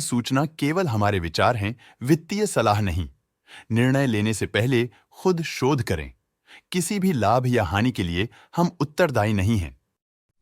सूचना केवल हमारे विचार हैं, वित्तीय सलाह नहीं। निर्णय लेने से पहले खुद शोध करें। किसी भी लाभ या हानि के लिए हम उत्तरदायी नहीं हैं।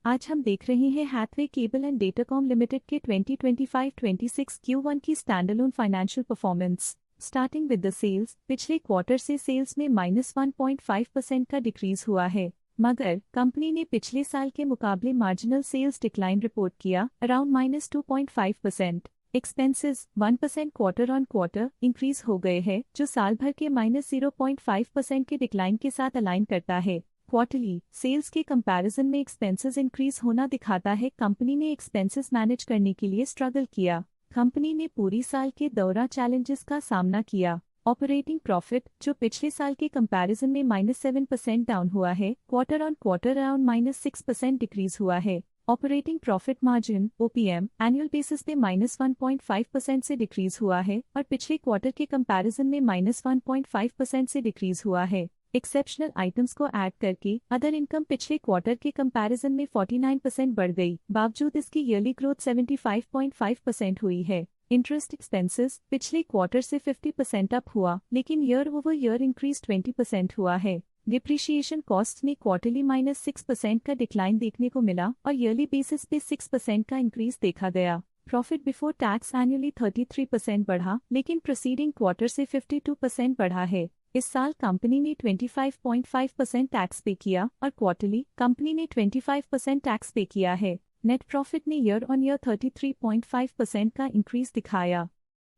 आज हम देख रहे हैं Hathway cable and Datacom limited के 2025-26 Q1 की standalone financial performance. Starting with the sales, पिछले क्वार्टर से सेल्स में -1.5% का डिक्रीज हुआ है, मगर कंपनी ने पिछले साल के मुकाबले मार्जिनल सेल्स डिक्लाइन रिपोर्ट किया, around -2.5%। Expenses 1% quarter on quarter increase हो गए हैं, जो साल भर के -0.5% के डिक्लाइन के साथ अलाइन करता है। क्वार्टरली सेल्स के कंपैरिजन में एक्सपेंसेस इंक्रीज होना दिखाता है कंपनी ने एक्सपेंसेस मैनेज करने के लिए स्ट्रगल किया। कंपनी ने पूरी साल के दौरान चैलेंजेस का सामना किया। ऑपरेटिंग प्रॉफिट, जो पिछले साल के कंपैरिजन में -7% डाउन हुआ है, quarter on quarter around -6% decrease हुआ है। Operating profit margin OPM annual basis पे -1.5% से डिक्रीज हुआ है और पिछले क्वार्टर के कंपैरिजन में -1.5% से डिक्रीज हुआ है। एक्सेप्शनल आइटम्स को ऐड करके अदर इनकम पिछले क्वार्टर के कंपैरिजन में 49% बढ़ गई, बावजूद इसकी ईयरली ग्रोथ 75.5% हुई है। इंटरेस्ट एक्सपेंसेस पिछले क्वार्टर से 50% अप हुआ, लेकिन ईयर ओवर ईयर इंक्रीज 20% हुआ है। डिप्रिशिएशन कॉस्ट में क्वार्टरली -6% का डिक्लाइन देखने को मिला और ईयरली बेसिस पे 6% का इंक्रीज देखा गया। प्रॉफिट बिफोर टैक्स एनुअली 33% बढ़ा, लेकिन प्रीसीडिंग क्वार्टर से 52% बढ़ा है। इस साल कंपनी ने 25.5% टैक्स पे किया और क्वार्टरली कंपनी ने 25% टैक्स पे किया है। नेट प्रॉफिट ने ईयर ऑन ईयर 33.5% का इंक्रीज दिखाया,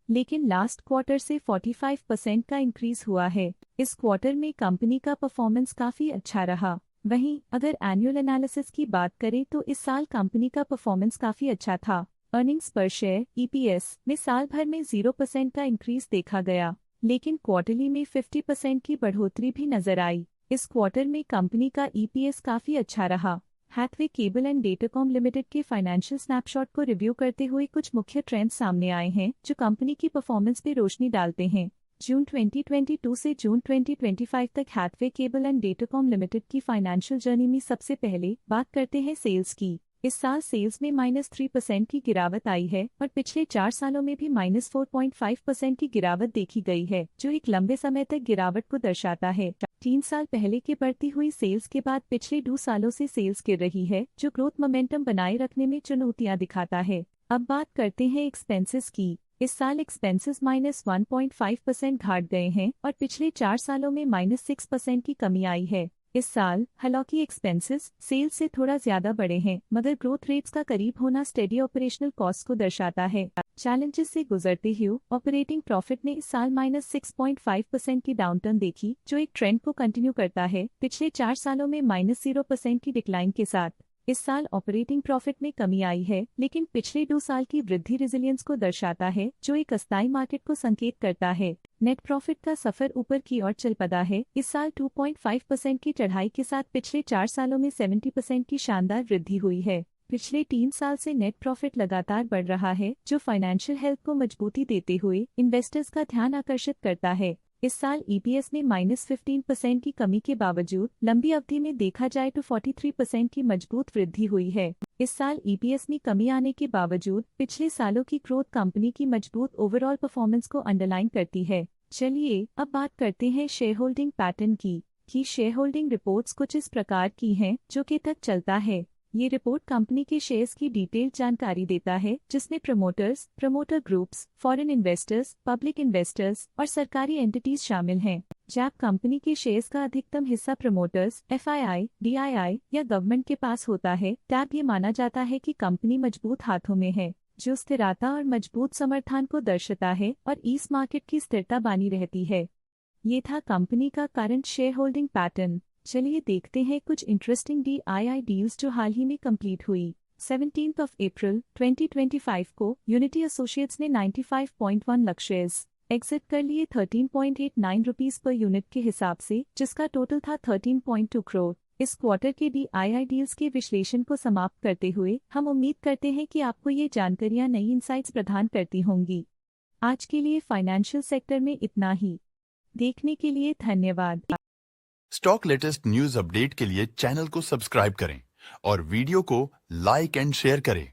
लेकिन लास्ट क्वार्टर से 45% का इंक्रीज हुआ है। इस क्वार्टर में कंपनी का परफॉर्मेंस काफी अच्छा रहा। वहीं अगर एनुअल एनालिसिस की बात करें तो इस साल कंपनी का परफॉर्मेंस काफी अच्छा था। अर्निंग्स पर शेयर EPS में साल भर में 0% का इंक्रीज देखा गया, लेकिन क्वार्टरली में 50% की बढ़ोतरी भी नजर आई। इस क्वार्टर में कंपनी का EPS काफी अच्छा रहा। Hathway cable and Datacom limited के फाइनेंशियल स्नैपशॉट को रिव्यू करते हुए कुछ मुख्य ट्रेंड्स सामने आए हैं जो कंपनी की परफॉर्मेंस पे रोशनी डालते हैं। जून 2022 से जून 2025 तक Hathway cable and Datacom limited की फाइनेंशियल जर्नी में सबसे पहले बात करते हैं सेल्स की। इस साल सेल्स में -3% की गिरावट आई है और पिछले 4 सालों में भी -4.5% की गिरावट देखी गई है, जो एक लंबे समय तक गिरावट को दर्शाता है। 3 साल पहले के बढ़ती हुई सेल्स के बाद पिछले 2 सालों से सेल्स गिर रही है, जो ग्रोथ मोमेंटम बनाए रखने में चुनौतियां दिखाता है। अब बात करते हैं एक्सपेंसेस की। इस साल एक्सपेंसेस -1.5% घाट गए हैं और पिछले 4 सालों में -6% की कमी आई है। इस साल हालांकि एक्सपेंसेस सेल्स से थोड़ा ज्यादा बढ़े हैं, मगर ग्रोथ रेट्स का करीब होना स्टेडी ऑपरेशनल कॉस्ट को दर्शाता है। चैलेंजेस से गुजरते हुए ऑपरेटिंग प्रॉफिट ने इस साल -6.5% की डाउनटर्न देखी, जो एक ट्रेंड को कंटिन्यू करता है पिछले 4 सालों में -0% की डिक्लाइन के साथ। इस साल ऑपरेटिंग प्रॉफिट में कमी आई है, लेकिन पिछले 2 साल की वृद्धि रेजिलियंस को दर्शाता है, जो एक अस्थायी मार्केट को संकेत करता है। नेट प्रॉफिट का सफर ऊपर की ओर चल पड़ा है। इस साल 2.5% की चढ़ाई के साथ पिछले 4 सालों में 70% की शानदार वृद्धि हुई है। पिछले 3 साल से नेट प्रॉफिट लगातार बढ़ रहा है, जो फाइनेंशियल हेल्थ को मजबूती देते हुए इन्वेस्टर्स का ध्यान आकर्षित करता है। इस साल EPS में -15% की कमी के बावजूद लंबी अवधि में देखा जाए तो 43% की मजबूत वृद्धि हुई है। इस साल EPS में कमी आने के बावजूद पिछले सालों की ग्रोथ कंपनी की मजबूत ओवरऑल परफॉर्मेंस को अंडरलाइन करती है। चलिए अब बात करते हैं शेयर होल्डिंग पैटर्न की। शेयर होल्डिंग रिपोर्ट्स कुछ इस प्रकार की हैं जो कि तक चलता है। ये रिपोर्ट कंपनी के शेयर्स की डिटेल्ड जानकारी देता है, जिसमें promoters, promoter groups, foreign investors, public investors और सरकारी एंटिटीज शामिल हैं। जब कंपनी के शेयर्स का अधिकतम हिस्सा प्रमोटर्स, FII, DII या गवर्नमेंट के पास होता है, तब ये माना जाता है कि कंपनी मजबूत हाथों में है, जो स्थिरता और मजबूत समर्थन को दर्शाता है और इस मार्केट की स्थिरता बनी रहती है। ये था कंपनी का करंट शेयर होल्डिंग पैटर्न। चलिए देखते हैं कुछ इंटरेस्टिंग DII डील्स जो हाल ही में कंप्लीट हुई। 17 अप्रैल 2025 को यूनिटी एसोसिएट्स ने 95.1 लाख शेयर्स एग्जिट कर लिए 13.89 रुपीस पर यूनिट के हिसाब से, जिसका टोटल था 13.2 करोड़। इस क्वार्टर के DII डील्स के विश्लेषण को समाप्त करते हुए हम उम्मीद करते हैं कि आपको ये जानकारियां नई इंसाइट्स प्रदान करती होंगी। आज के लिए फाइनेंशियल सेक्टर में इतना ही। देखने के लिए धन्यवाद। स्टॉक लेटेस्ट न्यूज अपडेट के लिए चैनल को सब्सक्राइब करें और वीडियो को लाइक एंड शेयर करें।